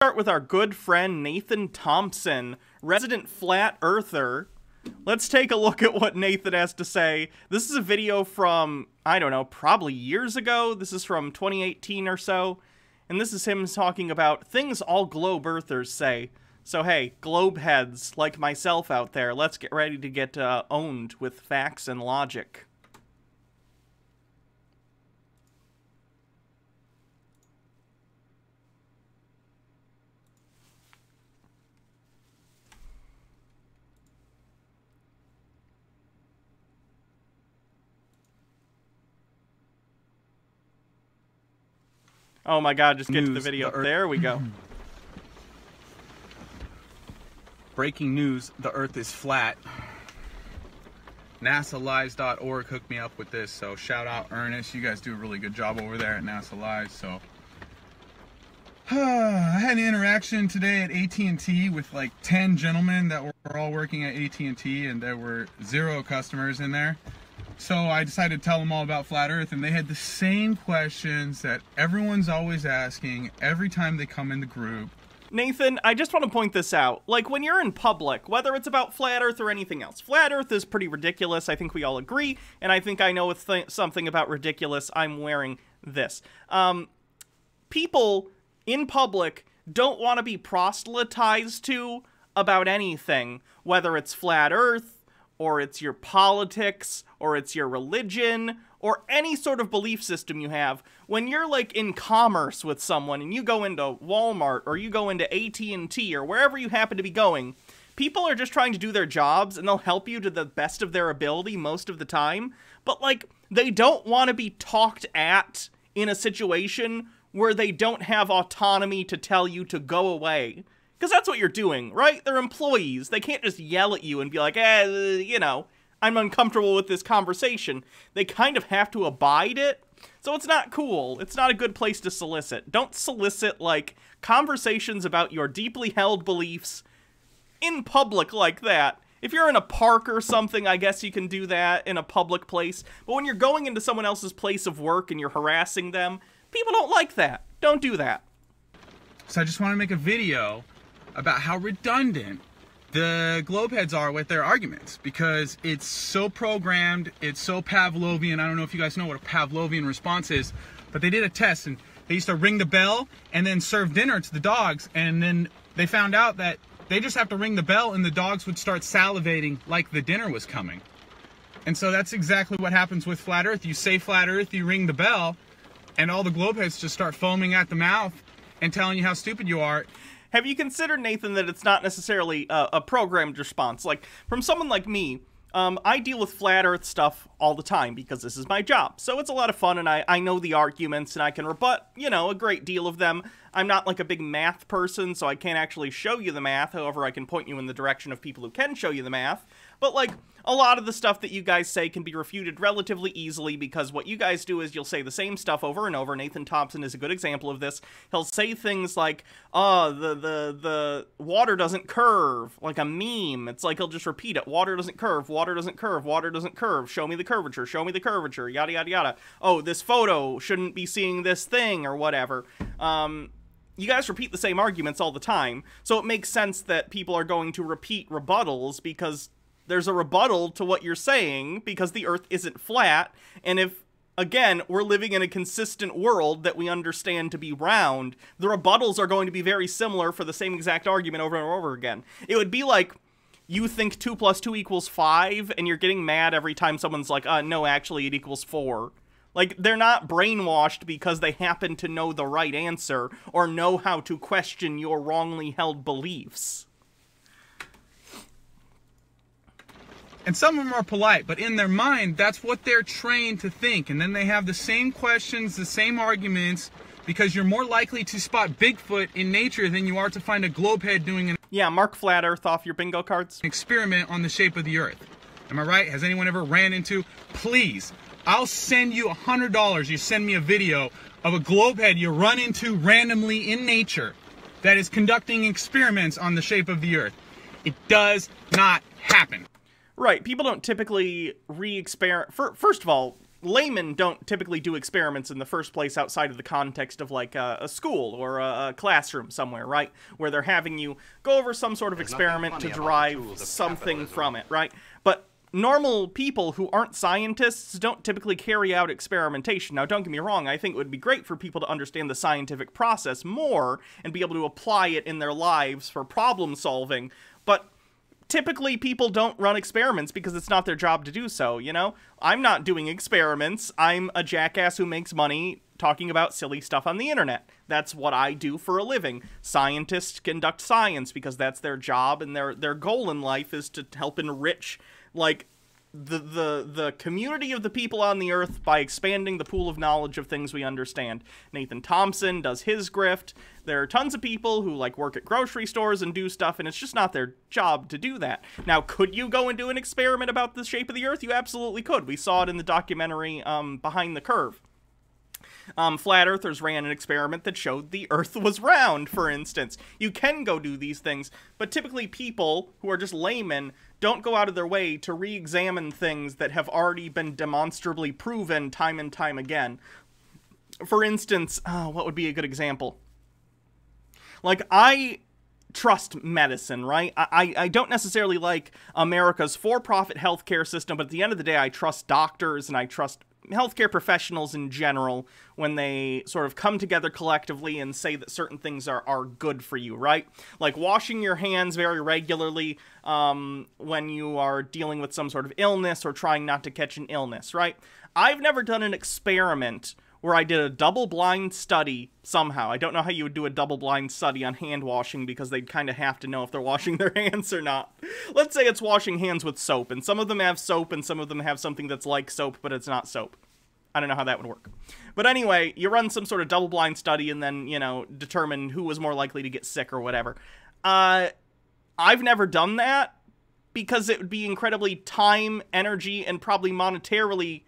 Start with our good friend Nathan Thompson, resident flat earther. Let's take a look at what Nathan has to say. This is a video from, I don't know, probably years ago. This is from 2018 or so. And this is him talking about things all globe earthers say. So hey, globe heads like myself out there, let's get ready to get owned with facts and logic. Oh my god, just get to the video. There we go. Breaking news, the Earth is flat. NASALives.org hooked me up with this, so shout out Ernest. You guys do a really good job over there at NASA Lives. So I had an interaction today at AT&T with like 10 gentlemen that were all working at AT&T, and there were 0 customers in there. So I decided to tell them all about Flat Earth, and they had the same questions that everyone's always asking every time they come in the group. Nathan, I just want to point this out. Like, when you're in public, whether it's about Flat Earth or anything else, Flat Earth is pretty ridiculous. I think we all agree, and I think I know something about ridiculous. I'm wearing this. People in public don't want to be proselytized to about anything, whether it's Flat Earth, or it's your politics, or it's your religion, or any sort of belief system you have. When you're like in commerce with someone and you go into Walmart or you go into AT&T or wherever you happen to be going, people are just trying to do their jobs and they'll help you to the best of their ability most of the time. But like, they don't want to be talked at in a situation where they don't have autonomy to tell you to go away. Because that's what you're doing, right? They're employees. They can't just yell at you and be like, you know, I'm uncomfortable with this conversation. They kind of have to abide it. So it's not cool. It's not a good place to solicit. Don't solicit, like, conversations about your deeply held beliefs in public like that. If you're in a park or something, I guess you can do that in a public place. But when you're going into someone else's place of work and you're harassing them, people don't like that. Don't do that. So I just want to make a video about how redundant the globeheads are with their arguments, because it's so programmed, it's so Pavlovian. I don't know if you guys know what a Pavlovian response is, but they did a test and they used to ring the bell and then serve dinner to the dogs, and then they found out that they just have to ring the bell and the dogs would start salivating like the dinner was coming. And so that's exactly what happens with Flat Earth. You say Flat Earth, you ring the bell, and all the globeheads just start foaming at the mouth and telling you how stupid you are. Have you considered, Nathan, that it's not necessarily a programmed response? Like, from someone like me, I deal with Flat Earth stuff all the time because this is my job. So it's a lot of fun, and I know the arguments, and I can rebut, you know, a great deal of them. I'm not like a big math person, so I can't actually show you the math. However, I can point you in the direction of people who can show you the math. But, like, a lot of the stuff that you guys say can be refuted relatively easily, because what you guys do is you'll say the same stuff over and over. Nathan Thompson is a good example of this. He'll say things like, oh, the water doesn't curve, like a meme. It's like he'll just repeat it. Water doesn't curve, water doesn't curve, water doesn't curve. Show me the curvature, show me the curvature, yada, yada, yada. Oh, this photo shouldn't be seeing this thing, or whatever. You guys repeat the same arguments all the time, so it makes sense that people are going to repeat rebuttals, because there's a rebuttal to what you're saying, because the Earth isn't flat, and if, again, we're living in a consistent world that we understand to be round, the rebuttals are going to be very similar for the same exact argument over and over again. It would be like you think 2 + 2 = 5, and you're getting mad every time someone's like, no, actually it equals 4. Like, they're not brainwashed because they happen to know the right answer or know how to question your wrongly held beliefs. And some of them are polite, but in their mind, that's what they're trained to think. And then they have the same questions, the same arguments, because you're more likely to spot Bigfoot in nature than you are to find a globehead doing an mark Flat Earth off your bingo cards. Experiment on the shape of the Earth. Am I right? Has anyone ever ran into? Please, I'll send you $100. You send me a video of a globehead you run into randomly in nature that is conducting experiments on the shape of the Earth. It does not happen. Right, people don't typically re-experiment. First of all, laymen don't typically do experiments in the first place outside of the context of like a school or a classroom somewhere, right? Where they're having you go over some sort of experiment to derive something from it, right? But normal people who aren't scientists don't typically carry out experimentation. Now, don't get me wrong, I think it would be great for people to understand the scientific process more and be able to apply it in their lives for problem solving, but typically people don't run experiments because it's not their job to do so, you know? I'm not doing experiments. I'm a jackass who makes money talking about silly stuff on the internet. That's what I do for a living. Scientists conduct science because that's their job, and their goal in life is to help enrich, like, the community of the people on the earth by expanding the pool of knowledge of things we understand. Nathan Thompson does his grift. There are tons of people who like work at grocery stores and do stuff, and it's just not their job to do that. Now, could you go and do an experiment about the shape of the earth? You absolutely could. We saw it in the documentary Behind the Curve. Flat earthers ran an experiment that showed the earth was round, for instance. You can go do these things, but typically people who are just laymen don't go out of their way to re-examine things that have already been demonstrably proven time and time again. For instance, what would be a good example? Like, I trust medicine, right? I don't necessarily like America's for-profit healthcare system, but at the end of the day, I trust doctors and I trust healthcare professionals in general when they sort of come together collectively and say that certain things are good for you, right? Like washing your hands very regularly when you are dealing with some sort of illness or trying not to catch an illness, right? I've never done an experiment where I did a double-blind study somehow. I don't know how you would do a double-blind study on hand washing because they'd kind of have to know if they're washing their hands or not. Let's say it's washing hands with soap, and some of them have soap and some of them have something that's like soap, but it's not soap. I don't know how that would work. But anyway, you run some sort of double-blind study and then, you know, determine who was more likely to get sick or whatever. I've never done that because it would be incredibly time, energy, and probably monetarily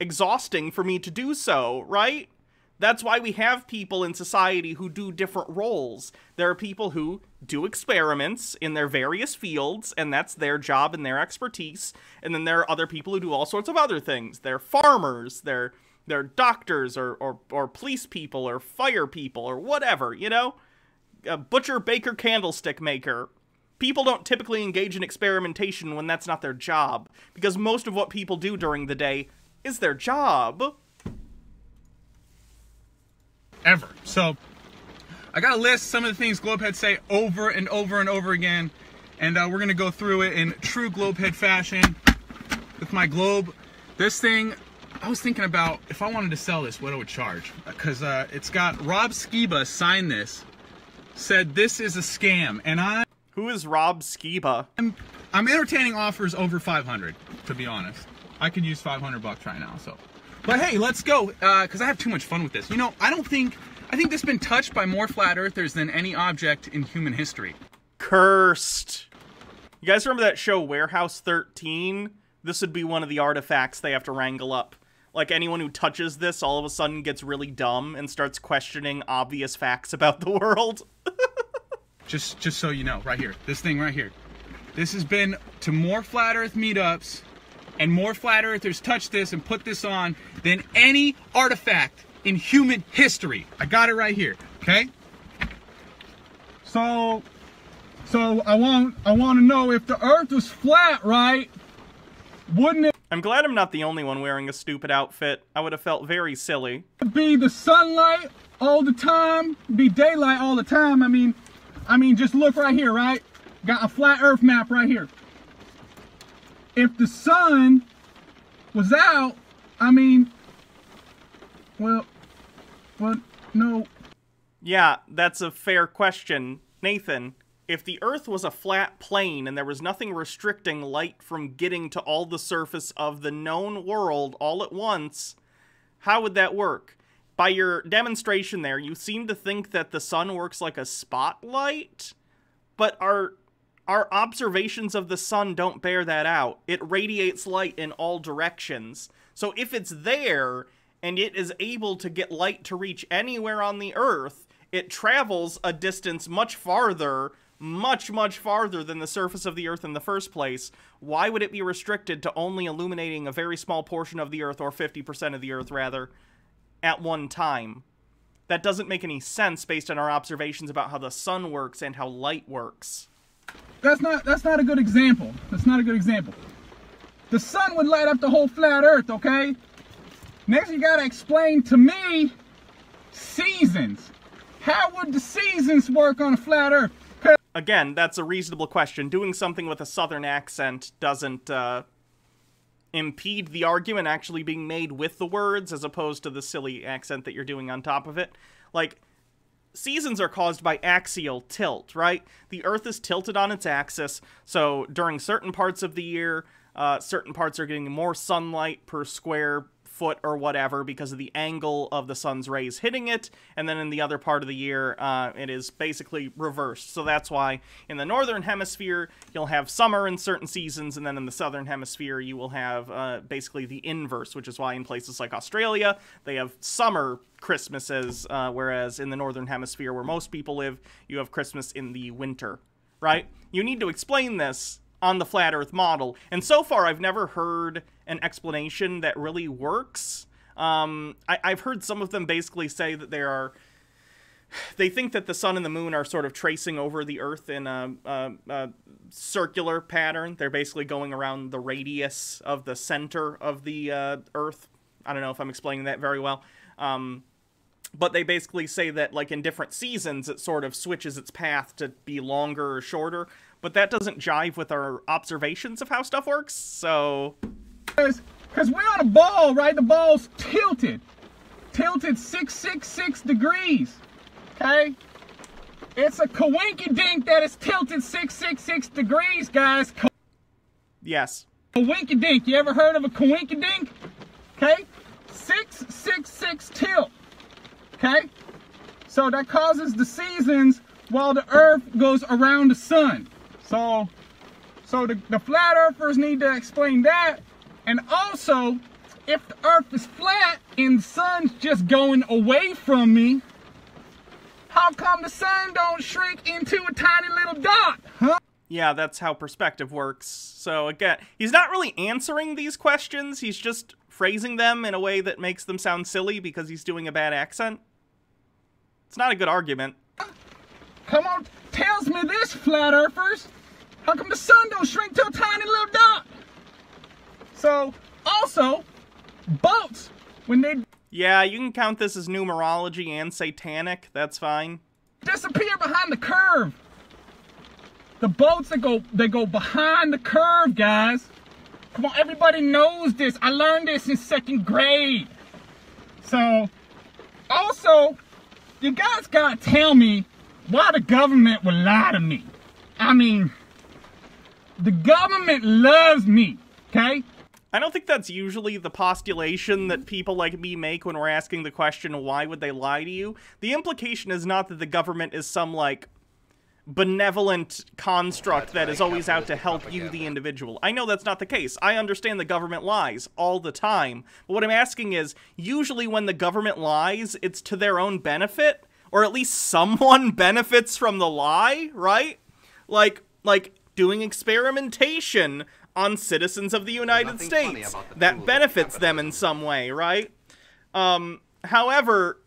exhausting for me to do so, right? That's why we have people in society who do different roles. There are people who do experiments in their various fields, and that's their job and their expertise. And then there are other people who do all sorts of other things. They're farmers, they're doctors, or police people, or fire people, or whatever, you know? A butcher, baker, candlestick maker. People don't typically engage in experimentation when that's not their job, because most of what people do during the day is their job. Ever. So, I got to list some of the things Globeheads say over and over and over again, and we're going to go through it in true Globehead fashion with my globe. This thing, I was thinking about if I wanted to sell this, what I would charge, because it's got Rob Skiba signed this, said this is a scam, and Who is Rob Skiba? I'm entertaining offers over 500, to be honest. I could use 500 bucks right now, so. But hey, let's go, because I have too much fun with this. You know, I think this has been touched by more flat earthers than any object in human history. Cursed. You guys remember that show Warehouse 13? This would be one of the artifacts they have to wrangle up. Like, anyone who touches this all of a sudden gets really dumb and starts questioning obvious facts about the world. just so you know, right here, this thing right here. This has been to more flat earth meetups, and more flat earthers touch this and put this on than any artifact in human history. I got it right here, okay? So I want to know if the earth was flat, right? Wouldn't it I'm glad I'm not the only one wearing a stupid outfit. I would have felt very silly. be the sunlight all the time? Be daylight all the time? I mean, just look right here, right? Got a flat earth map right here. If the sun was out, I mean, well, no. Yeah, that's a fair question. Nathan, if the Earth was a flat plane and there was nothing restricting light from getting to all the surface of the known world all at once, how would that work? By your demonstration there, you seem to think that the sun works like a spotlight, but our observations of the sun don't bear that out. It radiates light in all directions. So if it's there, and it is able to get light to reach anywhere on the Earth, it travels a distance much farther much, much farther than the surface of the Earth in the first place, why would it be restricted to only illuminating a very small portion of the Earth, or 50% of the Earth, rather, at one time? That doesn't make any sense based on our observations about how the sun works and how light works. That's not a good example. That's not a good example. The sun would light up the whole flat Earth, okay? Next, you gotta explain to me seasons. How would the seasons work on a flat Earth? Again, that's a reasonable question. Doing something with a southern accent doesn't impede the argument actually being made with the words, as opposed to the silly accent that you're doing on top of it. Like, seasons are caused by axial tilt, right? The Earth is tilted on its axis, so during certain parts of the year, certain parts are getting more sunlight per square foot or whatever because of the angle of the sun's rays hitting it, and then in the other part of the year, it is basically reversed. So that's why in the northern hemisphere, you'll have summer in certain seasons, and then in the southern hemisphere, you will have basically the inverse, which is why in places like Australia, they have summer Christmases, whereas in the northern hemisphere, where most people live, you have Christmas in the winter, right? You need to explain this on the flat Earth model, and so far I've never heard an explanation that really works. I've heard some of them basically say that they think that the sun and the moon are sort of tracing over the Earth in a circular pattern. They're basically going around the radius of the center of the Earth. I don't know if I'm explaining that very well. But they basically say that, like, in different seasons, it sort of switches its path to be longer or shorter. But that doesn't jive with our observations of how stuff works, so... Because we're on a ball, right? The ball's tilted. Tilted 666 degrees, okay? It's a coinkydink that is tilted 666 degrees, guys. Yes. Coinkydink. You ever heard of a coinkydink? Okay? 666 tilt. Okay? So that causes the seasons while the Earth goes around the sun. So the flat earthers need to explain that. And also, if the Earth is flat and the sun's just going away from me, how come the sun don't shrink into a tiny little dot? Huh? Yeah, that's how perspective works. So again, he's not really answering these questions. He's just phrasing them in a way that makes them sound silly because he's doing a bad accent. It's not a good argument. Come on, tells me this, flat earthers. How come the sun don't shrink to a tiny little dot? So, also, boats, when they... Yeah, you can count this as numerology and satanic. That's fine. Disappear behind the curve. The boats that go behind the curve, guys. Come on, everybody knows this. I learned this in 2nd grade. So, also, you guys gotta tell me why the government would lie to me. I mean, the government loves me, okay? I don't think that's usually the postulation that people like me make when we're asking the question, why would they lie to you? The implication is not that the government is some, like, benevolent construct that is always out to help you, the individual. I know that's not the case. I understand the government lies all the time. But what I'm asking is, usually when the government lies, it's to their own benefit, or at least someone benefits from the lie, right? Like doing experimentation on citizens of the United States. That benefits them in some way, right? However,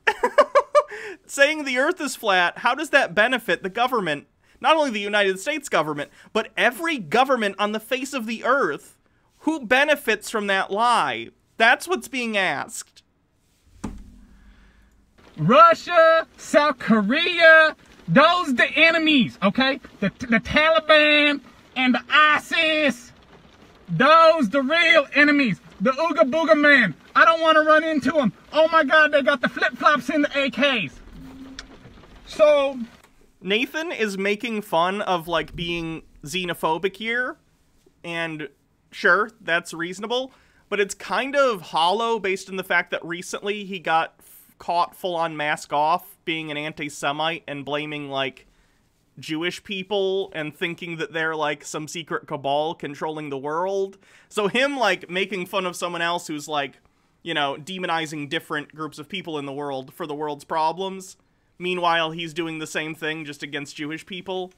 saying the Earth is flat, how does that benefit the government? Not only the United States government, but every government on the face of the Earth. Who benefits from that lie? That's what's being asked. Russia, South Korea, those the enemies, okay? The Taliban and the ISIS, those the real enemies. The Ooga Booga Man, I don't want to run into them. Oh my God, they got the flip-flops in the AKs. So... Nathan is making fun of, like, being xenophobic here, and sure, that's reasonable, but it's kind of hollow based on the fact that recently he got caught full-on mask off being an anti-Semite and blaming, like, Jewish people and thinking that they're, like, some secret cabal controlling the world. So him, like, making fun of someone else who's, like, you know, demonizing different groups of people in the world for the world's problems. Meanwhile, he's doing the same thing just against Jewish people.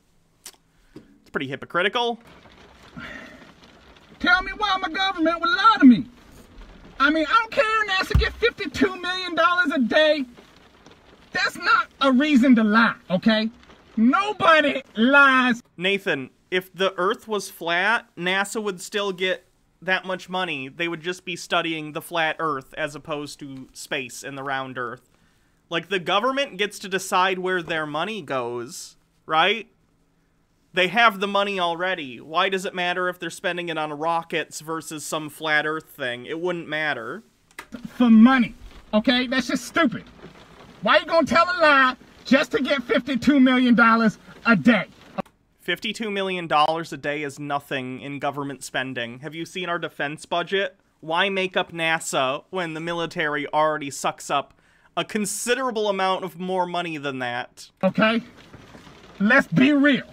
pretty hypocritical. Tell me why my government would lie to me. I mean, I don't care NASA get $52 million a day. That's not a reason to lie, okay? Nobody lies. Nathan, if the Earth was flat, NASA would still get that much money. They would just be studying the flat Earth as opposed to space and the round Earth. Like, the government gets to decide where their money goes, right? They have the money already. Why does it matter if they're spending it on rockets versus some flat Earth thing? It wouldn't matter. For money, okay? That's just stupid. Why you gonna tell a lie just to get $52 million a day? $52 million a day is nothing in government spending. Have you seen our defense budget? Why make up NASA when the military already sucks up a considerable amount of more money than that? Okay? Let's be real.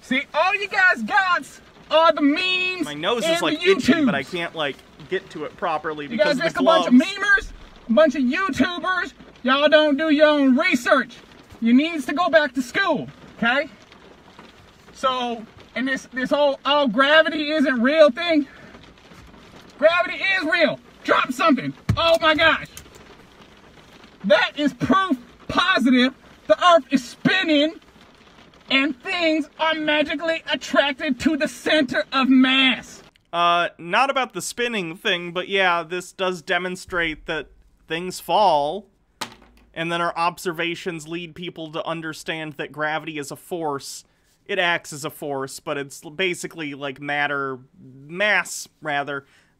See, all you guys got are the memes. My nose and is like the itchy, but I YouTubes. can't like get to it properly You because guys of the just a bunch gloves. of memers, a bunch of YouTubers. Y'all don't do your own research. You needs to go back to school, okay? So, and this whole gravity isn't real thing. Gravity is real. Drop something. Oh my gosh. That is proof positive the Earth is spinning and things are magically attracted to the center of mass. Not about the spinning thing, but yeah, this does demonstrate that things fall, and then our observations lead people to understand that gravity is a force. It acts as a force, but it's basically like mass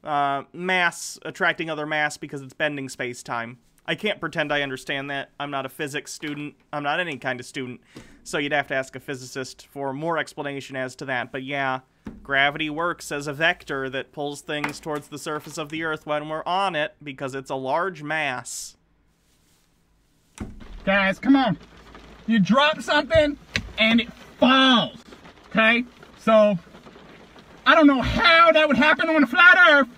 attracting other mass because it's bending space-time. I can't pretend I understand that. I'm not a physics student. I'm not any kind of student. So you'd have to ask a physicist for more explanation as to that. But yeah, gravity works as a vector that pulls things towards the surface of the Earth when we're on it because it's a large mass. Guys, come on. You drop something and it falls, okay? So, I don't know how that would happen on a flat Earth.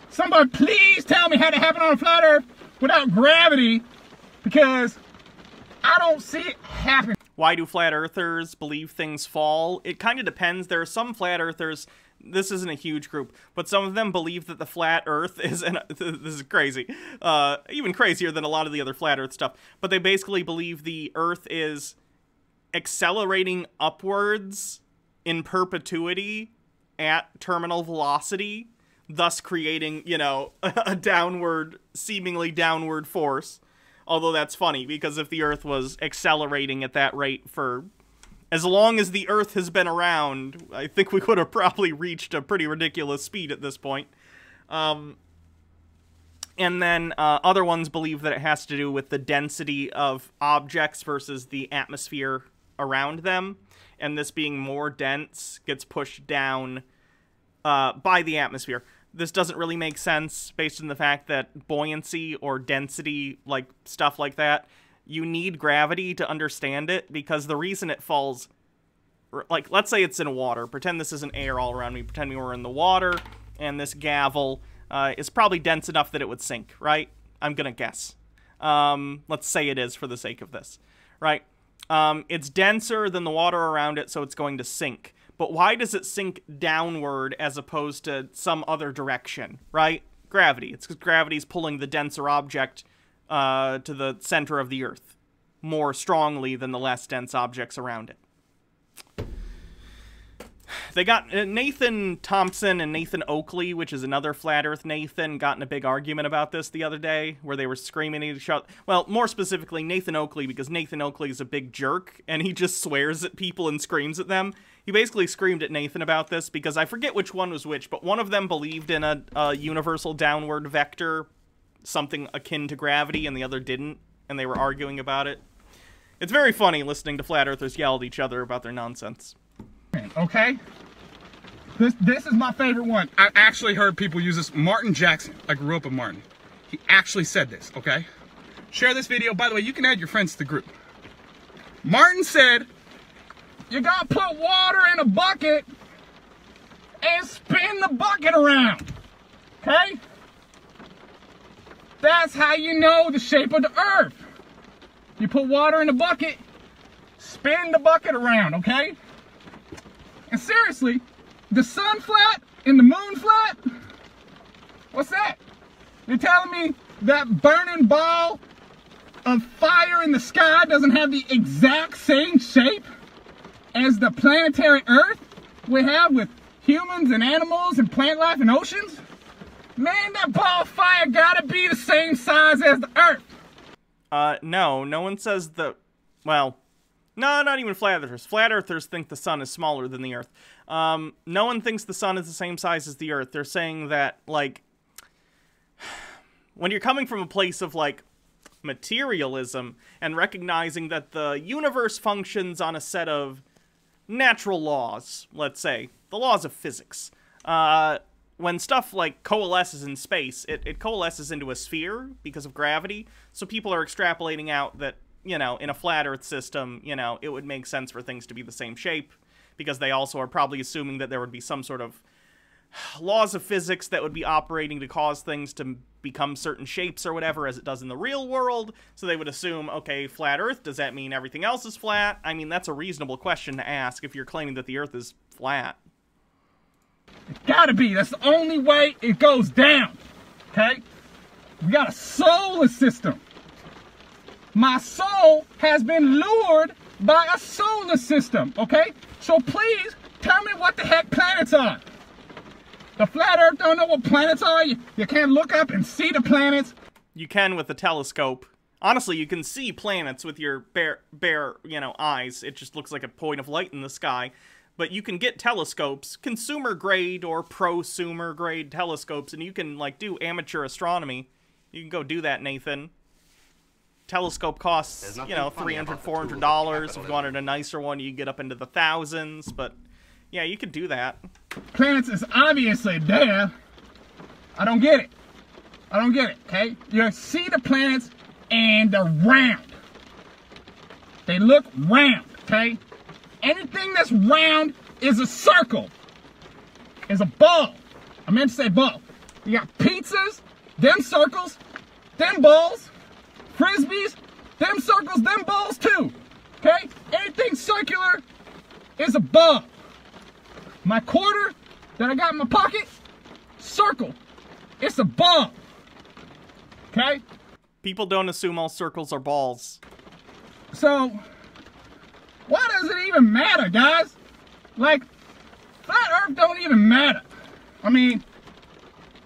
Somebody please tell me how that happened on a flat Earth without gravity, because I don't see it happen. Why do flat earthers believe things fall? It kind of depends. There are some flat earthers, this isn't a huge group, but some of them believe that the flat earth is, and this is crazy, even crazier than a lot of the other flat earth stuff, but they basically believe the earth is accelerating upwards in perpetuity at terminal velocity, thus creating, you know, a downward, seemingly downward force. Although that's funny, because if the Earth was accelerating at that rate for as long as the Earth has been around, I think we could have probably reached a pretty ridiculous speed at this point. And then other ones believe that it has to do with the density of objects versus the atmosphere around them. And this being more dense gets pushed down by the atmosphere. This doesn't really make sense based on the fact that buoyancy or density, like stuff like that, you need gravity to understand it, because the reason it falls, like, let's say it's in water. Pretend this isn't air all around me. Pretend we were in the water, and this gavel is probably dense enough that it would sink, right? I'm gonna guess. Let's say it is for the sake of this, right? It's denser than the water around it, so it's going to sink. But why does it sink downward as opposed to some other direction, right? Gravity. It's because gravity's pulling the denser object to the center of the Earth more strongly than the less dense objects around it. They got Nathan Thompson and Nathan Oakley, which is another Flat Earth Nathan, got in a big argument about this the other day, where they were screaming at each other. Well, more specifically, Nathan Oakley, because Nathan Oakley is a big jerk, and he just swears at people and screams at them. He basically screamed at Nathan about this, because I forget which one was which, but one of them believed in a universal downward vector, something akin to gravity, and the other didn't, and they were arguing about it. It's very funny listening to Flat Earthers yell at each other about their nonsense. Okay? This is my favorite one. I actually heard people use this. Martin Jackson. I grew up with Martin. He actually said this, okay? Share this video. By the way, you can add your friends to the group. Martin said, You gotta put water in a bucket and spin the bucket around. Okay? That's how you know the shape of the Earth. You put water in a bucket, spin the bucket around, okay? seriously, the sun flat and the moon flat? What's that? You're telling me that burning ball of fire in the sky doesn't have the exact same shape as the planetary Earth we have with humans and animals and plant life and oceans? Man, that ball of fire gotta be the same size as the Earth. No one says well, no, not even flat earthers. Flat earthers think the sun is smaller than the Earth. No one thinks the sun is the same size as the Earth. They're saying that, like, when you're coming from a place of, like, materialism and recognizing that the universe functions on a set of natural laws, let's say, the laws of physics, when stuff, like, coalesces in space, it coalesces into a sphere because of gravity, so people are extrapolating out that, you know, in a flat Earth system, you know, it would make sense for things to be the same shape, because they also are probably assuming that there would be some sort of laws of physics that would be operating to cause things to become certain shapes or whatever, as it does in the real world. So they would assume, okay, flat Earth, does that mean everything else is flat? I mean, that's a reasonable question to ask if you're claiming that the Earth is flat. It gotta be. That's the only way it goes down. Okay? We got a solar system. My soul has been lured by a solar system. Okay? So please tell me what the heck planets are. The flat Earth don't know what planets are. You can't look up and see the planets. You can with a telescope. Honestly, you can see planets with your bare, you know, eyes. It just looks like a point of light in the sky. But you can get telescopes, consumer-grade or prosumer-grade telescopes, and you can, like, do amateur astronomy. You can go do that, Nathan. Telescope costs, you know, $300, $400. If you wanted a nicer one, you get up into the thousands, but yeah, you could do that. Planets is obviously there. I don't get it. I don't get it, okay? You see the planets and they're round. They look round, okay? Anything that's round is a circle, is a ball. I meant to say ball. You got pizzas, them circles, them balls, frisbees, them circles, them balls too. Okay? Anything circular is a ball. My quarter that I got in my pocket, circle. It's a ball. Okay? People don't assume all circles are balls. So, why does it even matter, guys? Like, flat Earth don't even matter. I mean,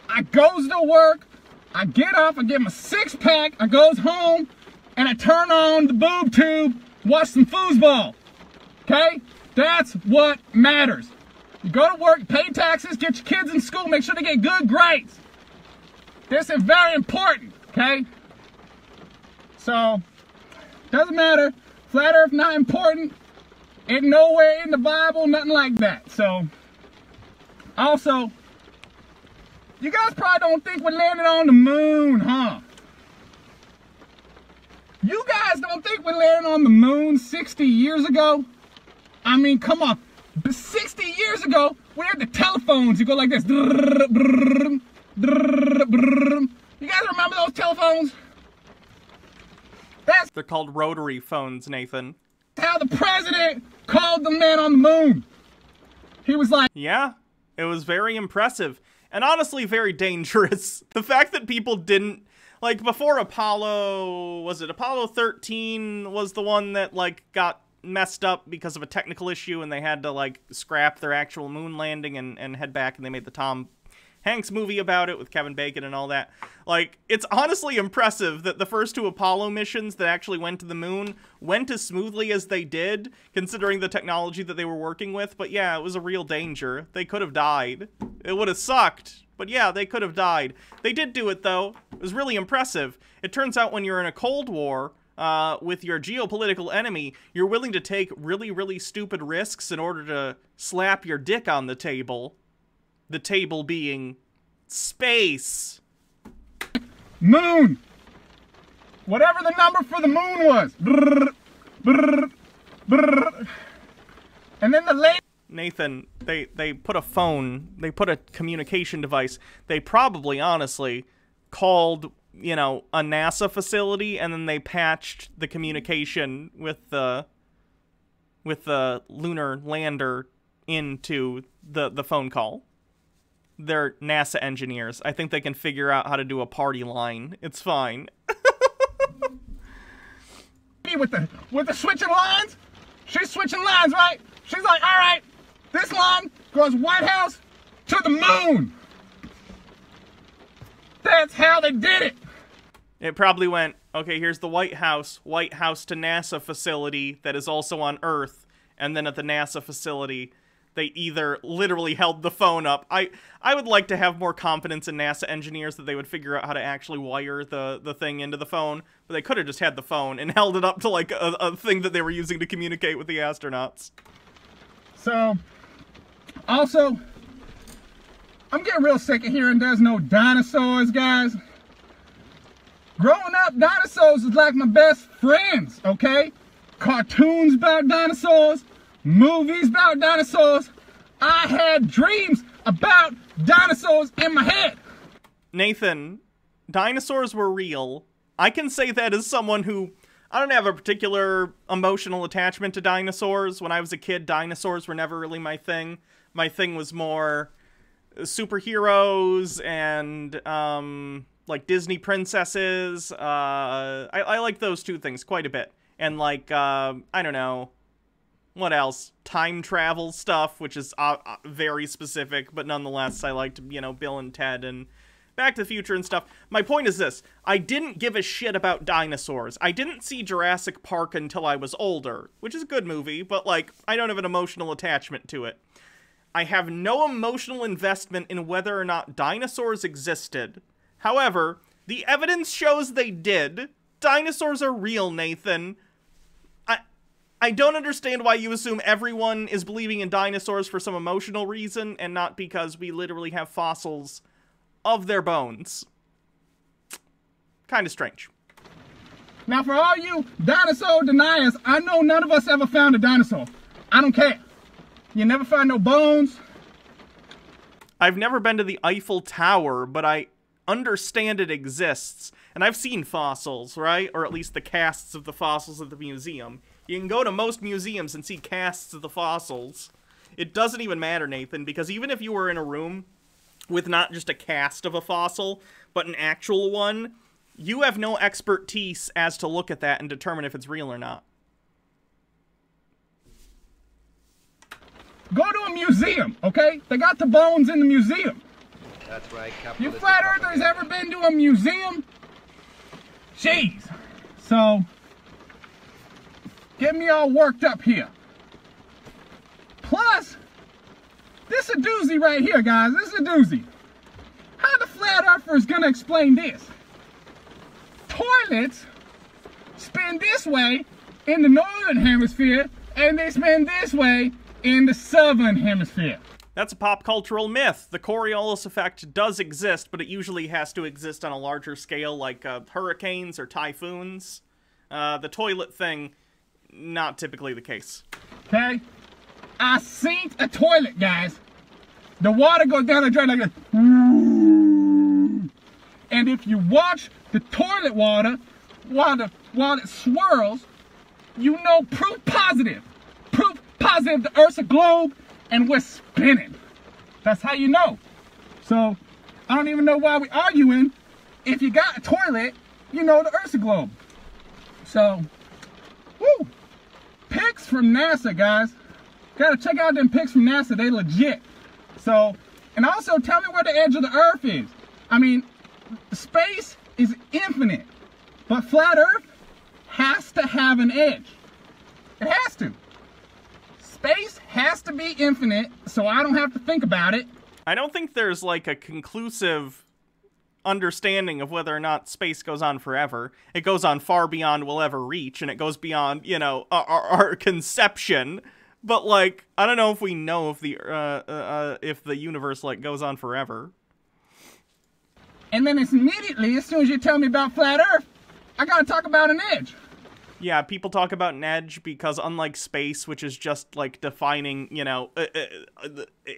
I goes to work, I get off, I get my six-pack, I goes home, and I turn on the boob tube, watch some foosball. Okay? That's what matters. You go to work, pay taxes, get your kids in school, make sure they get good grades. This is very important, okay? So, doesn't matter. Flat Earth not important. It's nowhere in the Bible, nothing like that. So, also, you guys probably don't think we landed on the moon, huh? You guys don't think we landed on the moon 60 years ago? I mean, come on. 60 years ago, we had the telephones. You go like this. You guys remember those telephones? They're called rotary phones, Nathan. How the president called the man on the moon. He was like, yeah, it was very impressive. And honestly, very dangerous. The fact that people didn't, like, before Apollo, was it Apollo 13 was the one that, like, got messed up because of a technical issue and they had to, like, scrap their actual moon landing and head back, and they made the Tom Hanks movie about it with Kevin Bacon and all that. Like, it's honestly impressive that the first two Apollo missions that actually went to the moon went as smoothly as they did, considering the technology that they were working with. But yeah, it was a real danger. They could have died. It would have sucked. But yeah, they could have died. They did do it, though. It was really impressive. It turns out when you're in a Cold War with your geopolitical enemy, you're willing to take really, really stupid risks in order to slap your dick on the table. The table being space. moon. Whatever the number for the moon was. Brrr, brrr, brrr. And then the lady... Nathan, they put a phone, they put a communication device. They probably, honestly, called, you know, a NASA facility, and then they patched the communication with the lunar lander into the phone call. They're NASA engineers. I think they can figure out how to do a party line. It's fine. With the switching lines, she's switching lines, right? She's like, all right, this line goes White House to the moon. That's how they did it. It probably went, okay, here's the White House to NASA facility that is also on Earth, and then at the NASA facility, they either literally held the phone up. I would like to have more confidence in NASA engineers that they would figure out how to actually wire the thing into the phone, but they could have just had the phone and held it up to like a thing that they were using to communicate with the astronauts. So, also, I'm getting real sick of hearing there's no dinosaurs, guys. Growing up, dinosaurs was like my best friends, okay? Cartoons about dinosaurs, movies about dinosaurs. I had dreams about dinosaurs in my head. Nathan, dinosaurs were real. I can say that as someone who, I don't have a particular emotional attachment to dinosaurs. When I was a kid, dinosaurs were never really my thing. My thing was more superheroes and, like Disney princesses. I like those two things quite a bit. And like, I don't know, what else? Time travel stuff, which is very specific, but nonetheless, I liked, you know, Bill and Ted and Back to the Future and stuff. My point is this. I didn't give a shit about dinosaurs. I didn't see Jurassic Park until I was older, which is a good movie, but, like, I don't have an emotional attachment to it. I have no emotional investment in whether or not dinosaurs existed. However, the evidence shows they did. Dinosaurs are real, Nathan. I don't understand why you assume everyone is believing in dinosaurs for some emotional reason and not because we literally have fossils of their bones. Kind of strange. Now, for all you dinosaur deniers, I know none of us ever found a dinosaur. I don't care. You never find no bones. I've never been to the Eiffel Tower, but I understand it exists. And I've seen fossils, right? Or at least the casts of the fossils at the museum. You can go to most museums and see casts of the fossils. It doesn't even matter, Nathan, because even if you were in a room with not just a cast of a fossil, but an actual one, you have no expertise as to look at that and determine if it's real or not. Go to a museum, okay? They got the bones in the museum. That's right. You flat earthers ever been to a museum? Jeez. So, get me all worked up here. Plus, this is a doozy right here, guys. This is a doozy. How the flat earthers gonna explain this? Toilets spin this way in the northern hemisphere, and they spin this way in the southern hemisphere. That's a pop cultural myth. The Coriolis effect does exist, but it usually has to exist on a larger scale, like hurricanes or typhoons. The toilet thing, not typically the case. Okay? I seen a toilet, guys. The water goes down the drain like this. And if you watch the toilet water while it swirls, you know proof positive. Proof positive the Earth's a globe and we're spinning. That's how you know. So, I don't even know why we're arguing. If you got a toilet, you know the Earth's a globe. So, woo! Pics from NASA, guys. Gotta check out them pics from NASA. They legit. So, and also tell me where the edge of the Earth is. I mean, space is infinite, but flat Earth has to have an edge. It has to. Space has to be infinite, so I don't have to think about it. I don't think there's like a conclusive understanding of whether or not space goes on forever. It goes on far beyond we'll ever reach, and it goes beyond, you know, our conception. But like, I don't know if we know if the universe like goes on forever. And then it's immediately, as soon as you tell me about flat Earth, I gotta talk about an edge. Yeah, people talk about an edge because unlike space, which is just like defining, you know,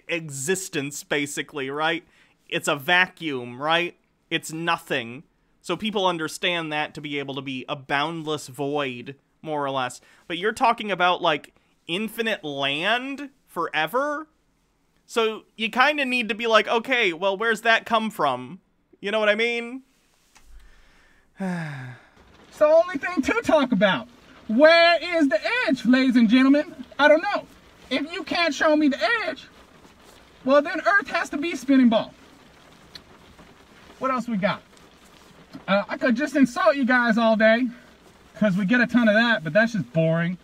existence basically, right? It's a vacuum, right? It's nothing. So people understand that to be able to be a boundless void, more or less. But you're talking about like infinite land? forever. So you kind of need to be like, okay, well, where's that come from? You know what I mean? It's the only thing to talk about. Where is the edge, ladies and gentlemen? I don't know. If you can't show me the edge, well, then Earth has to be a spinning ball. What else we got? I could just insult you guys all day, because we get a ton of that, but that's just boring.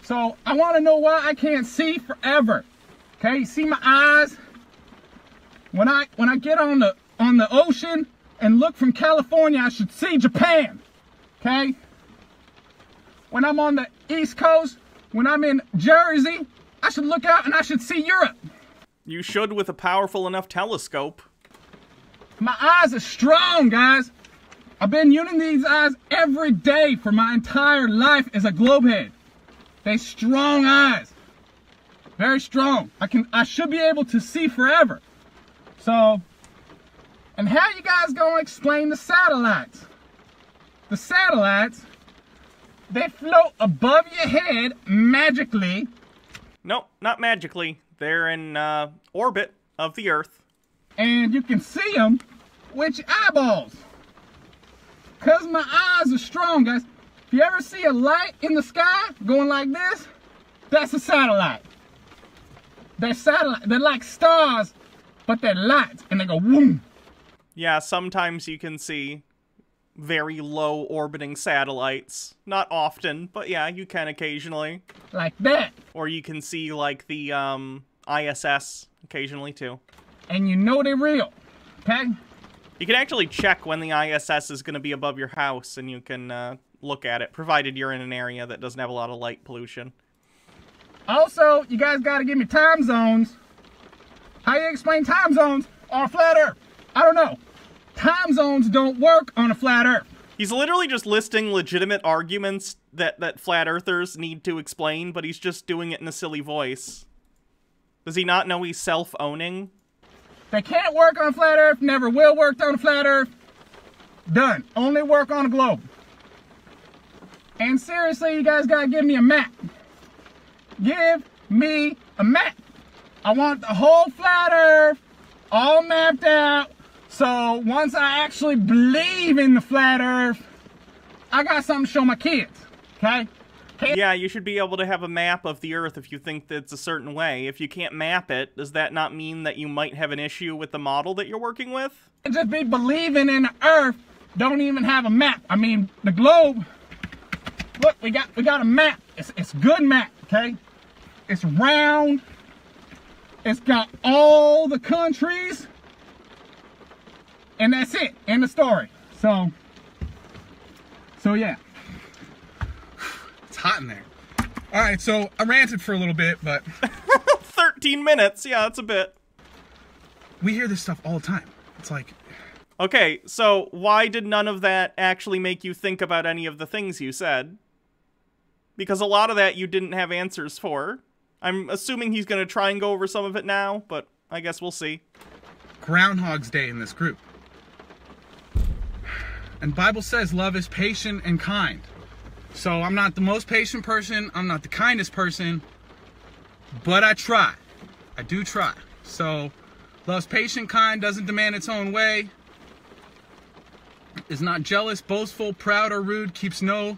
So I want to know why I can't see forever. Okay, you see my eyes? When I get on the ocean and look from California, I should see Japan. Okay? When I'm on the East Coast, when I'm in Jersey, I should look out and I should see Europe. You should with a powerful enough telescope. My eyes are strong, guys. I've been using these eyes every day for my entire life as a globehead. They strong eyes. Very strong. I should be able to see forever. So, and how you guys gonna explain the satellites? The satellites, they float above your head magically. Nope, not magically. They're in orbit of the Earth. And you can see them with your eyeballs. Because my eyes are strong, guys. If you ever see a light in the sky going like this, that's a satellite. They're satellite. They're like stars, but they're lights, and they go whoom. Yeah, sometimes you can see very low orbiting satellites. Not often, but yeah, you can occasionally. Like that. Or you can see like the ISS occasionally too. And you know they're real, okay? You can actually check when the ISS is going to be above your house, and you can look at it, provided you're in an area that doesn't have a lot of light pollution. Also, you guys got to give me time zones. How you explain time zones on a flat Earth? I don't know. Time zones don't work on a flat Earth. He's literally just listing legitimate arguments that flat earthers need to explain, but he's just doing it in a silly voice. Does he not know he's self-owning? They can't work on a flat Earth, never will work on a flat Earth. Done. Only work on a globe. And seriously, you guys gotta give me a map. Give me a map. I want the whole flat Earth all mapped out. So once I actually believe in the flat Earth, I got something to show my kids. Okay? Yeah, you should be able to have a map of the Earth if you think that it's a certain way. If you can't map it, does that not mean that you might have an issue with the model that you're working with? Just be believing in the Earth, don't even have a map. I mean, the globe. Look, we got a map. It's a good map, okay? It's round. It's got all the countries. And that's it. End of story. So yeah. It's hot in there. All right, so I ranted for a little bit, but 13 minutes. Yeah, that's a bit. We hear this stuff all the time. It's like, okay, so why did none of that actually make you think about any of the things you said? Because a lot of that you didn't have answers for. I'm assuming he's going to try and go over some of it now, but I guess we'll see. Groundhog's Day in this group. And Bible says love is patient and kind. So I'm not the most patient person. I'm not the kindest person. But I try. I do try. So love's patient, kind, doesn't demand its own way. Is not jealous, boastful, proud, or rude. Keeps no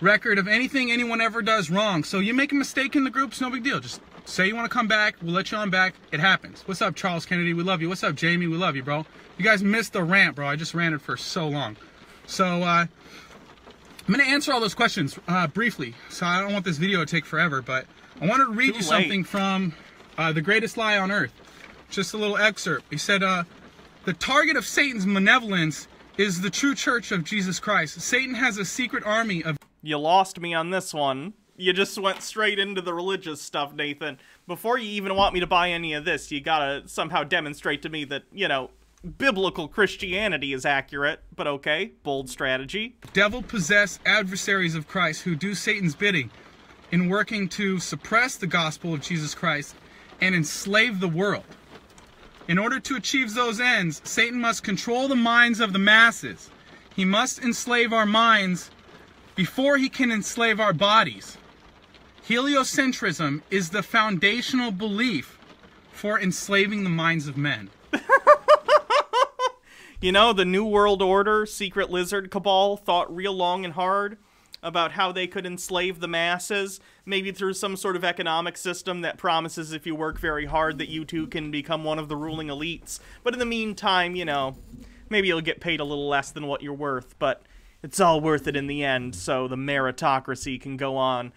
record of anything anyone ever does wrong. So you make a mistake in the group, it's no big deal. Just say you want to come back. We'll let you on back. It happens. What's up, Charles Kennedy? We love you. What's up, Jamie? We love you, bro. You guys missed the rant, bro. I just ranted for so long. So I'm going to answer all those questions briefly. So I don't want this video to take forever, but I wanted to read you something from The Greatest Lie on Earth. Just a little excerpt. He said, the target of Satan's malevolence is the true church of Jesus Christ. Satan has a secret army of... You lost me on this one. You just went straight into the religious stuff, Nathan. Before you even want me to buy any of this, you gotta somehow demonstrate to me that, you know, biblical Christianity is accurate. But okay, bold strategy. Devil-possessed adversaries of Christ who do Satan's bidding in working to suppress the gospel of Jesus Christ and enslave the world. In order to achieve those ends, Satan must control the minds of the masses. He must enslave our minds before he can enslave our bodies. Heliocentrism is the foundational belief for enslaving the minds of men. You know, the New World Order, secret lizard cabal, thought real long and hard about how they could enslave the masses, maybe through some sort of economic system that promises if you work very hard that you too can become one of the ruling elites. But in the meantime, you know, maybe you'll get paid a little less than what you're worth, but it's all worth it in the end, so the meritocracy can go on.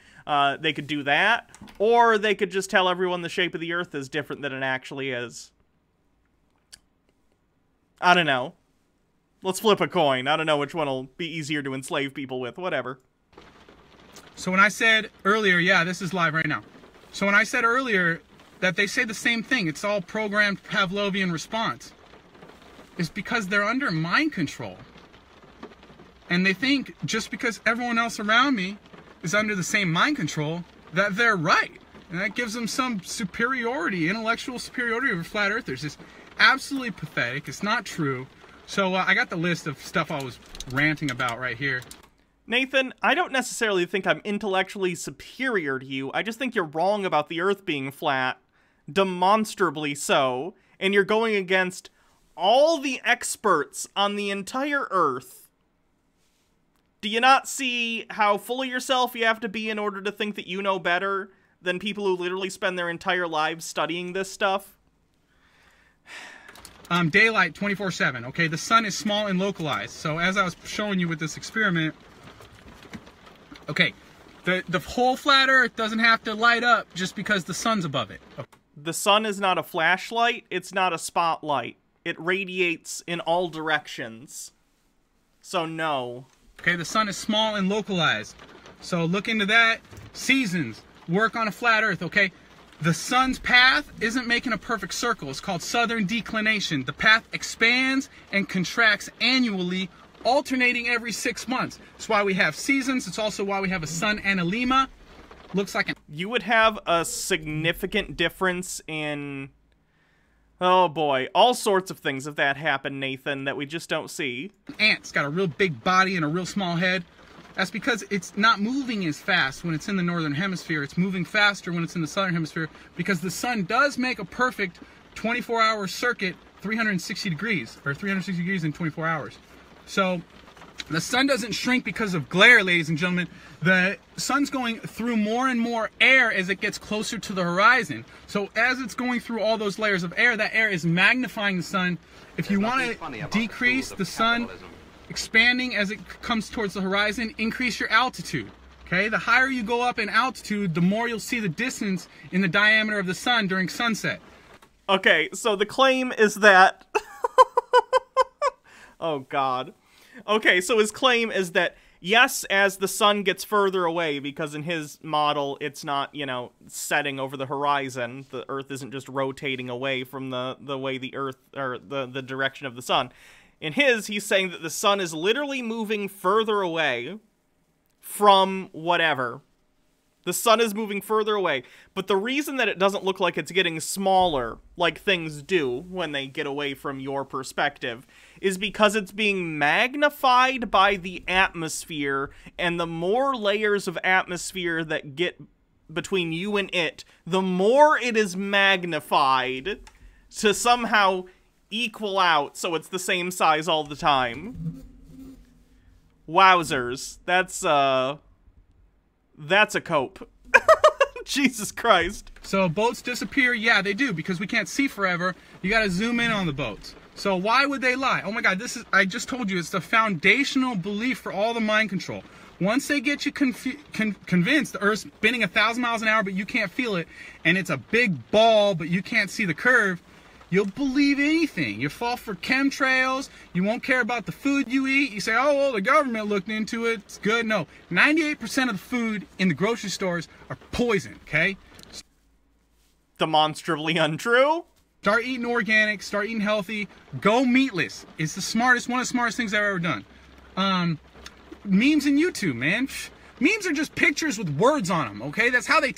They could do that, or they could just tell everyone the shape of the earth is different than it actually is. I don't know. Let's flip a coin. I don't know which one will be easier to enslave people with. Whatever. So when I said earlier, yeah, this is live right now. So when I said earlier that they say the same thing, it's all programmed Pavlovian response, it's because they're under mind control. And they think just because everyone else around me is under the same mind control, that they're right. And that gives them some superiority, intellectual superiority over flat earthers. It's absolutely pathetic. It's not true. So I got the list of stuff I was ranting about right here. Nathan, I don't necessarily think I'm intellectually superior to you. I just think you're wrong about the Earth being flat. Demonstrably so. And you're going against all the experts on the entire Earth. Do you not see how full of yourself you have to be in order to think that you know better than people who literally spend their entire lives studying this stuff? Daylight 24/7, okay? The sun is small and localized. So as I was showing you with this experiment, okay, the whole flat earth doesn't have to light up just because the sun's above it. Okay. The sun is not a flashlight, it's not a spotlight. It radiates in all directions. So no. Okay, the sun is small and localized. So look into that. Seasons, work on a flat earth, okay? The sun's path isn't making a perfect circle. It's called southern declination. The path expands and contracts annually, alternating every 6 months. That's why we have seasons. It's also why we have a sun analemma. Looks like you would have a significant difference in, oh boy, all sorts of things if that happened, Nathan, that we just don't see. Ant's got a real big body and a real small head. That's because it's not moving as fast when it's in the northern hemisphere. It's moving faster when it's in the southern hemisphere because the sun does make a perfect 24-hour circuit, 360 degrees, or 360 degrees in 24 hours. So the sun doesn't shrink because of glare, ladies and gentlemen. The sun's going through more and more air as it gets closer to the horizon. So as it's going through all those layers of air, that air is magnifying the sun. If you want to decrease the sun expanding as it comes towards the horizon, increase your altitude. Okay, the higher you go up in altitude, the more you'll see the distance in the diameter of the sun during sunset. Okay, so the claim is that oh god. Okay, so his claim is that yes, as the sun gets further away, because in his model it's not, you know, setting over the horizon, the Earth isn't just rotating away from the way the Earth, or the direction of the sun. In his, he's saying that the sun is literally moving further away from whatever. The sun is moving further away. But the reason that it doesn't look like it's getting smaller, like things do when they get away from your perspective, is because it's being magnified by the atmosphere, and the more layers of atmosphere that get between you and it, the more it is magnified to somehow equal out so it's the same size all the time. Wowzers. That's a cope. Jesus Christ. So boats disappear? Yeah, they do, because we can't see forever. You gotta zoom in on the boats. So why would they lie? Oh my god, this is, I just told you, it's the foundational belief for all the mind control. Once they get you convinced the Earth's spinning 1,000 miles an hour but you can't feel it, and it's a big ball but you can't see the curve, you'll believe anything. You fall for chemtrails. You won't care about the food you eat. You say, oh, well, the government looked into it. It's good. No, 98% of the food in the grocery stores are poison, okay? Demonstrably untrue. Start eating organic. Start eating healthy. Go meatless. It's the smartest, one of the smartest things I've ever done. Memes and YouTube, man. Memes are just pictures with words on them, okay? That's how they...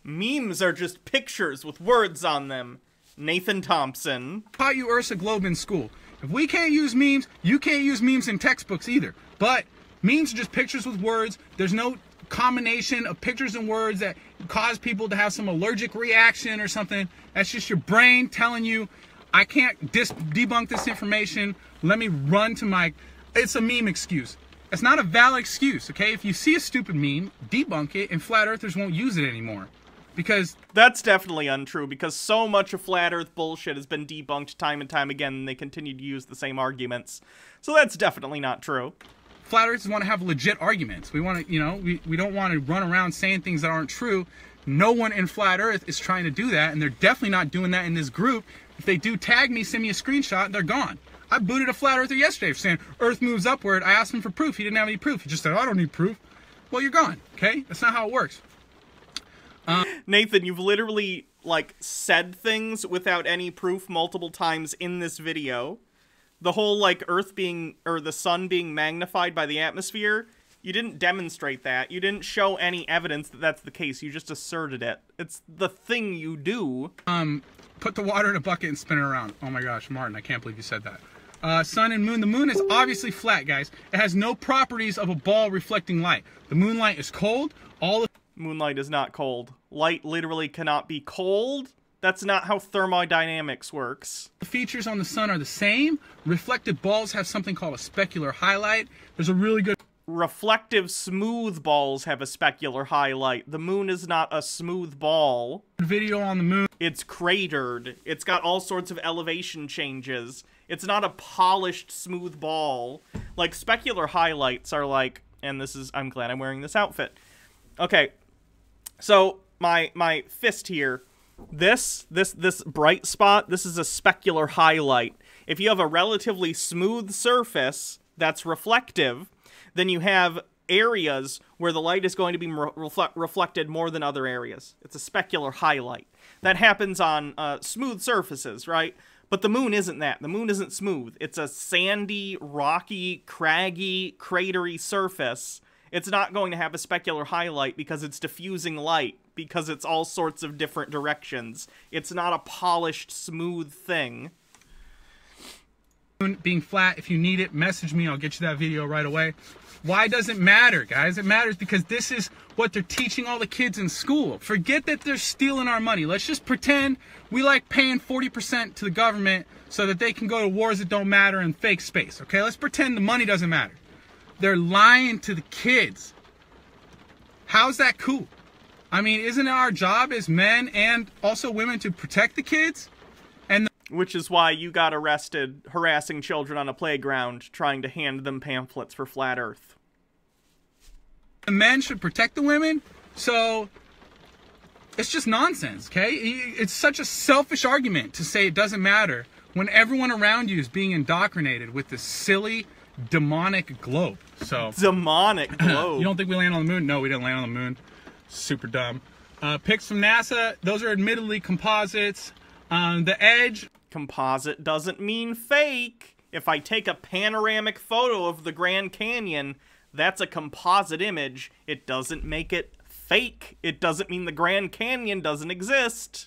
Memes are just pictures with words on them. Nathan Thompson. Taught you Ursa Globe in school. If we can't use memes, you can't use memes in textbooks either. But memes are just pictures with words. There's no combination of pictures and words that cause people to have some allergic reaction or something. That's just your brain telling you, I can't debunk this information. Let me run to my... It's a meme excuse. It's not a valid excuse, okay? If you see a stupid meme, debunk it, and flat earthers won't use it anymore. Because... That's definitely untrue, because so much of flat earth bullshit has been debunked time and time again, and they continue to use the same arguments. So that's definitely not true. Flat earthers want to have legit arguments. We want to, you know, we don't want to run around saying things that aren't true. No one in flat earth is trying to do that, and they're definitely not doing that in this group. If they do tag me, send me a screenshot, they're gone. I booted a flat earther yesterday for saying Earth moves upward. I asked him for proof. He didn't have any proof. He just said, I don't need proof. Well, you're gone, okay? That's not how it works. Nathan, you've literally, like, said things without any proof multiple times in this video. The whole, like, Earth being, or the sun being magnified by the atmosphere, you didn't demonstrate that. You didn't show any evidence that that's the case. You just asserted it. It's the thing you do. Put the water in a bucket and spin it around. Oh my gosh, Martin, I can't believe you said that. Sun and moon. The moon is obviously flat, guys. It has no properties of a ball reflecting light. The moonlight is cold. Moonlight is not cold. Light literally cannot be cold. That's not how thermodynamics works. The features on the sun are the same. Reflective balls have something called a specular highlight. There's a really good... Reflective smooth balls have a specular highlight. The moon is not a smooth ball. Video on the moon. It's cratered. It's got all sorts of elevation changes. It's not a polished smooth ball. Like, specular highlights are like, and this is, I'm glad I'm wearing this outfit. Okay, so my fist here, this bright spot, this is a specular highlight. If you have a relatively smooth surface that's reflective, then you have areas where the light is going to be reflected more than other areas. It's a specular highlight. That happens on smooth surfaces, right? But the moon isn't that. The moon isn't smooth. It's a sandy, rocky, craggy, cratery surface. It's not going to have a specular highlight because it's diffusing light, because it's all sorts of different directions. It's not a polished, smooth thing. Being flat, if you need it, message me. I'll get you that video right away. Why does it matter, guys? It matters because this is what they're teaching all the kids in school. Forget that they're stealing our money. Let's just pretend we like paying 40% to the government so that they can go to wars that don't matter in fake space, okay? Let's pretend the money doesn't matter. They're lying to the kids. How's that cool? I mean, isn't it our job as men and also women to protect the kids? Which is why you got arrested harassing children on a playground, trying to hand them pamphlets for Flat Earth. The men should protect the women, so it's just nonsense, okay? It's such a selfish argument to say it doesn't matter when everyone around you is being indoctrinated with this silly, demonic globe. So demonic globe. You don't think we landed on the moon? No, we didn't land on the moon. Super dumb. Pics from NASA. Those are admittedly composites. The edge. Composite doesn't mean fake. If I take a panoramic photo of the Grand Canyon, that's a composite image. It doesn't make it fake. It doesn't mean the Grand Canyon doesn't exist.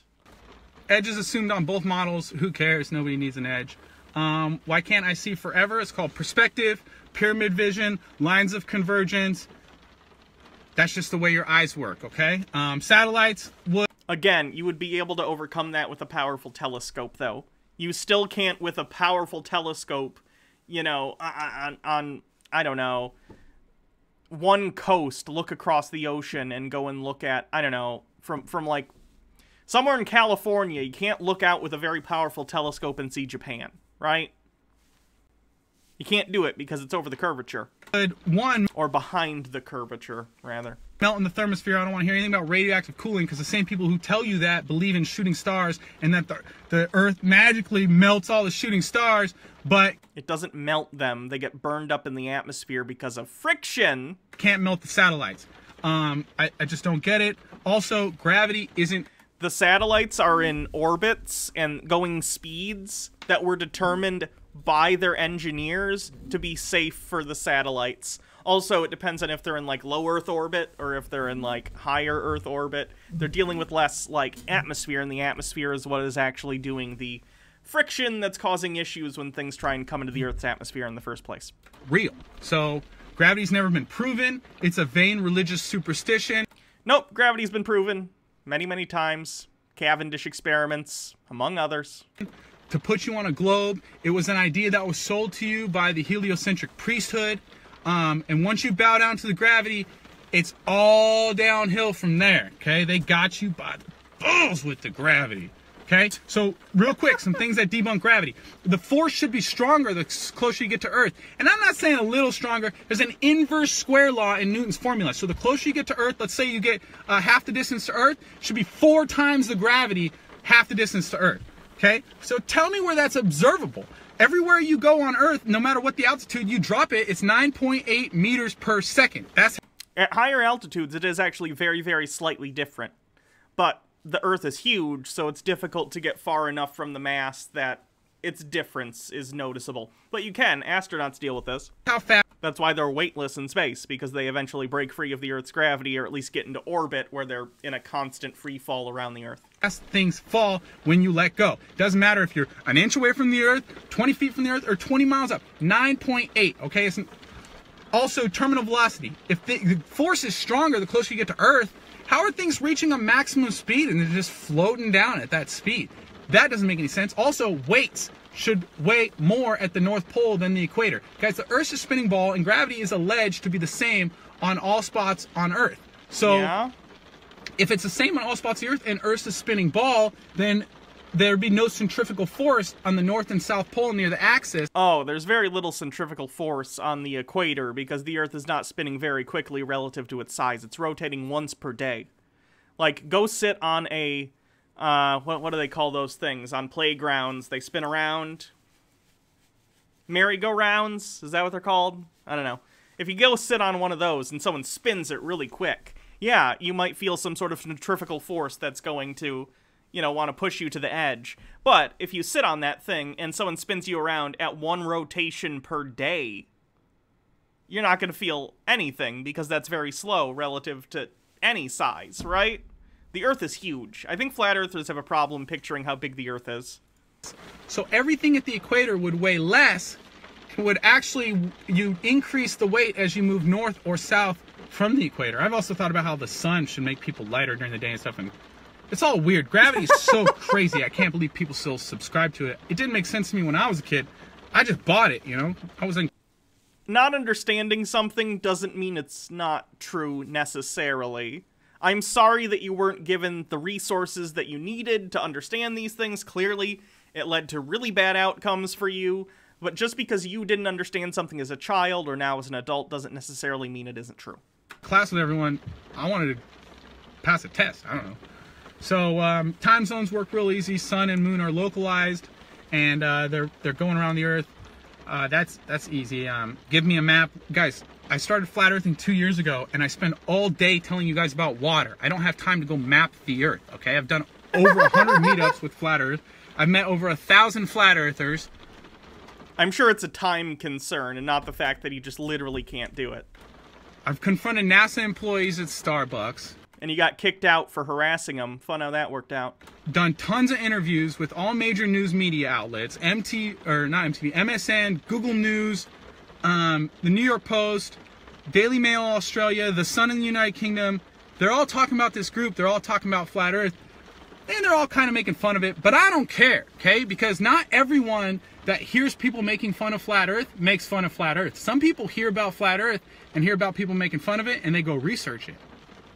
Edge is assumed on both models. Who cares? Nobody needs an edge. Why can't I see forever? It's called perspective, pyramid vision, lines of convergence. That's just the way your eyes work, okay? Satellites would... Again, you would be able to overcome that with a powerful telescope, though. You still can't, with a powerful telescope, you know, on I don't know, one coast, look across the ocean and go and look at, I don't know, from like, somewhere in California, you can't look out with a very powerful telescope and see Japan, right? You can't do it because it's over the curvature. Or behind the curvature, rather. Melt in the thermosphere. I don't want to hear anything about radioactive cooling because the same people who tell you that believe in shooting stars and that the Earth magically melts all the shooting stars, but... It doesn't melt them. They get burned up in the atmosphere because of friction. Can't melt the satellites. I just don't get it. Also, gravity isn't... The satellites are in orbits and going speeds that were determined by their engineers to be safe for the satellites. Also, it depends on if they're in, like, low Earth orbit or if they're in, like, higher Earth orbit. They're dealing with less, like, atmosphere, and the atmosphere is what is actually doing the friction that's causing issues when things try and come into the Earth's atmosphere in the first place. Real. So, Gravity's never been proven. It's a vain religious superstition. Nope, gravity's been proven many, many times. Cavendish experiments, among others. To put you on a globe, it was an idea that was sold to you by the heliocentric priesthood. And once you bow down to the gravity, it's all downhill from there, okay? They got you by the balls with the gravity, okay? So, real quick, some things that debunk gravity. The force should be stronger the closer you get to Earth. And I'm not saying a little stronger. There's an inverse square law in Newton's formula. So the closer you get to Earth, let's say you get half the distance to Earth, should be 4 times the gravity, half the distance to Earth, okay? So tell me where that's observable. Everywhere you go on Earth, no matter what the altitude you drop it, it's 9.8 meters per second. That's At higher altitudes, it is actually very, very slightly different. But the Earth is huge, so it's difficult to get far enough from the mass that its difference is noticeable. But you can. Astronauts deal with this. how fast That's why they're weightless in space, because they eventually break free of the Earth's gravity, or at least get into orbit where they're in a constant free fall around the Earth. things fall when you let go. Doesn't matter if you're an inch away from the Earth, 20 feet from the Earth, or 20 miles up. 9.8, okay? It's also terminal velocity. If the force is stronger the closer you get to Earth, how are things reaching a maximum speed and they're just floating down at that speed? That doesn't make any sense. Also, weights should weigh more at the North Pole than the equator. Guys, the Earth's a spinning ball, and gravity is alleged to be the same on all spots on Earth. So, Yeah? if it's the same on all spots of the Earth and Earth's a spinning ball, then there'd be no centrifugal force on the North and South Pole near the axis. Oh, there's very little centrifugal force on the equator because the Earth is not spinning very quickly relative to its size. It's rotating once per day. Like, go sit on a, what do they call those things? On playgrounds, they spin around. Merry-go-rounds? Is that what they're called? I don't know. If you go sit on one of those and someone spins it really quick, yeah, you might feel some sort of centrifugal force that's going to, you know, want to push you to the edge. But if you sit on that thing and someone spins you around at 1 rotation per day, you're not going to feel anything because that's very slow relative to any size, right? The Earth is huge. I think flat earthers have a problem picturing how big the Earth is. So everything at the equator would weigh less, would actually, you increase the weight as you move north or south from the equator. I've also thought about how the sun should make people lighter during the day and stuff, and it's all weird. Gravity is so crazy. I can't believe people still subscribe to it. It didn't make sense to me when I was a kid. I just bought it, you know? I was in... Not understanding something doesn't mean it's not true necessarily. I'm sorry that you weren't given the resources that you needed to understand these things. Clearly, it led to really bad outcomes for you. But just because you didn't understand something as a child or now as an adult doesn't necessarily mean it isn't true. Class with everyone, I wanted to pass a test. I don't know. So time zones work real easy. Sun and moon are localized, and they're going around the Earth. That's easy. Give me a map, guys. I started flat earthing 2 years ago, and I spend all day telling you guys about water. I don't have time to go map the Earth. Okay, I've done over 100 meetups with flat Earth. I've met over 1,000 flat earthers. I'm sure it's a time concern and not the fact that you just literally can't do it. I've confronted NASA employees at Starbucks. And you got kicked out for harassing them. Fun how that worked out. Done tons of interviews with all major news media outlets, MSN, Google News, the New York Post, Daily Mail Australia, The Sun in the United Kingdom. They're all talking about this group. They're all talking about flat Earth. And they're all kind of making fun of it. But I don't care, okay? Because not everyone that hears people making fun of flat Earth makes fun of flat Earth. Some people hear about flat Earth and hear about people making fun of it, and they go research it.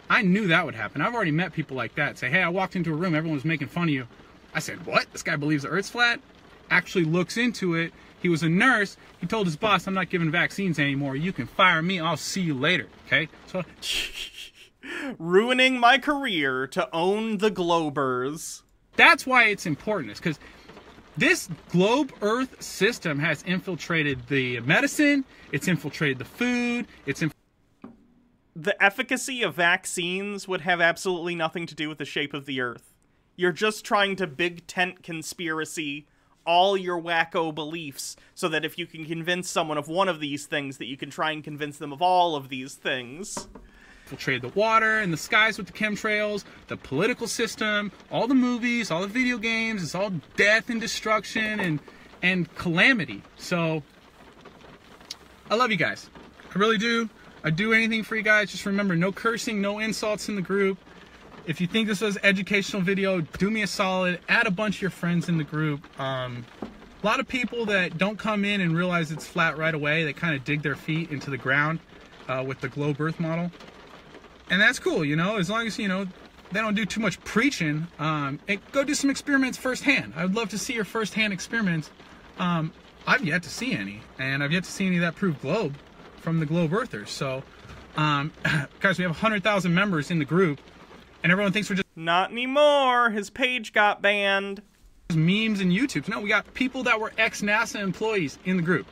I knew that would happen. I've already met people like that. Say, hey, I walked into a room, everyone was making fun of you. I said, what? This guy believes the Earth's flat? Actually looks into it. He was a nurse. He told his boss, I'm not giving vaccines anymore. You can fire me. I'll see you later. Okay? So, ruining my career to own the Globers. That's why it's important. It's because this globe Earth system has infiltrated the medicine. It's infiltrated the food. The efficacy of vaccines would have absolutely nothing to do with the shape of the Earth. You're just trying to big tent conspiracy all your wacko beliefs so that if you can convince someone of one of these things, that you can try and convince them of all of these things. Infiltrated the water and the skies with the chemtrails, the political system, all the movies, all the video games. It's all death and destruction and calamity. So, I love you guys. I really do. I'd do anything for you guys. Just remember, no cursing, no insults in the group. If you think this was an educational video, do me a solid. Add a bunch of your friends in the group. A lot of people that don't come in and realize it's flat right away, they kind of dig their feet into the ground with the globe earth model. And that's cool, you know, as long as, you know, they don't do too much preaching. Go do some experiments firsthand. I would love to see your firsthand experiments. I've yet to see any, and I've yet to see any that prove globe from the globe earthers. So, guys, we have 100,000 members in the group, and everyone thinks we're just Not anymore. His page got banned. memes and YouTubes. No, we got people that were ex-NASA employees in the group.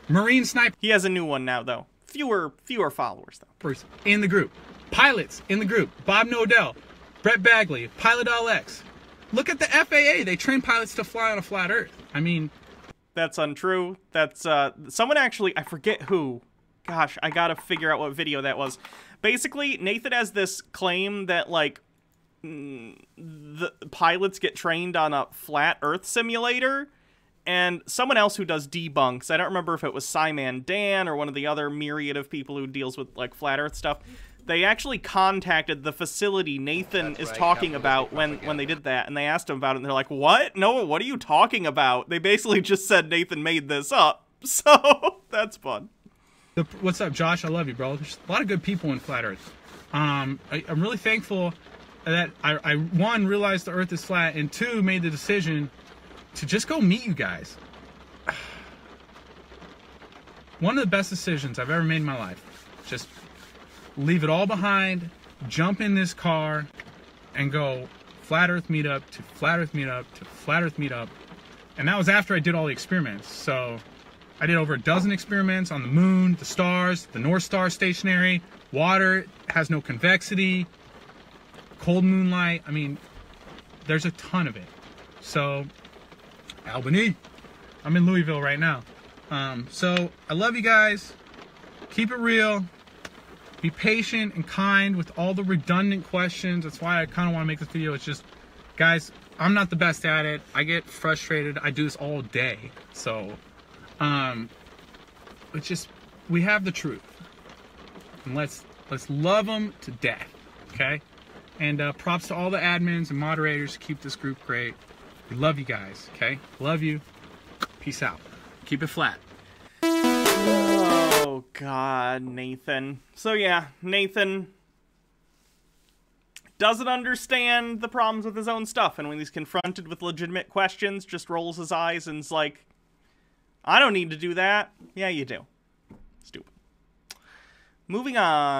Marine snipers He has a new one now, though. Fewer followers, though. in the group. Pilots in the group. Bob Nodell, Brett Bagley, Pilot LX. Look at the FAA. They train pilots to fly on a flat Earth. I mean, That's untrue. That's, someone actually, I forget who. Gosh, I gotta figure out what video that was. Basically, Nathan has this claim that, like, the pilots get trained on a flat Earth simulator, and someone else who does debunks, I don't remember if it was Simon Dan or one of the other myriad of people who deals with, like, flat Earth stuff, they actually contacted the facility Nathan is talking about when they did that, and they asked him about it, and they're like, what? No, what are you talking about? They basically just said Nathan made this up, so that's fun. what's up, Josh? I love you, bro. There's a lot of good people in flat Earth. I'm really thankful that I one, realized the Earth is flat, and two, made the decision to just go meet you guys. One of the best decisions I've ever made in my life. Just leave it all behind, jump in this car, and go flat Earth meetup to flat Earth meetup to flat Earth meetup. And that was after I did all the experiments. So I did over a dozen experiments on the moon, the stars, the North Star stationary, water, has no convexity, cold moonlight. I mean, there's a ton of it. So, Albany, I'm in Louisville right now. So I love you guys. Keep it real. Be patient and kind with all the redundant questions. That's why I kind of want to make this video. It's just, guys, I'm not the best at it. I get frustrated. I do this all day. So, it's just, we have the truth. And let's love them to death, okay? And props to all the admins and moderators to keep this group great. We love you guys, okay? Love you. Peace out. Keep it flat. Oh, God, Nathan. So, yeah, Nathan doesn't understand the problems with his own stuff, and when he's confronted with legitimate questions, just rolls his eyes and's like, I don't need to do that. Yeah, you do. Stupid. Moving on.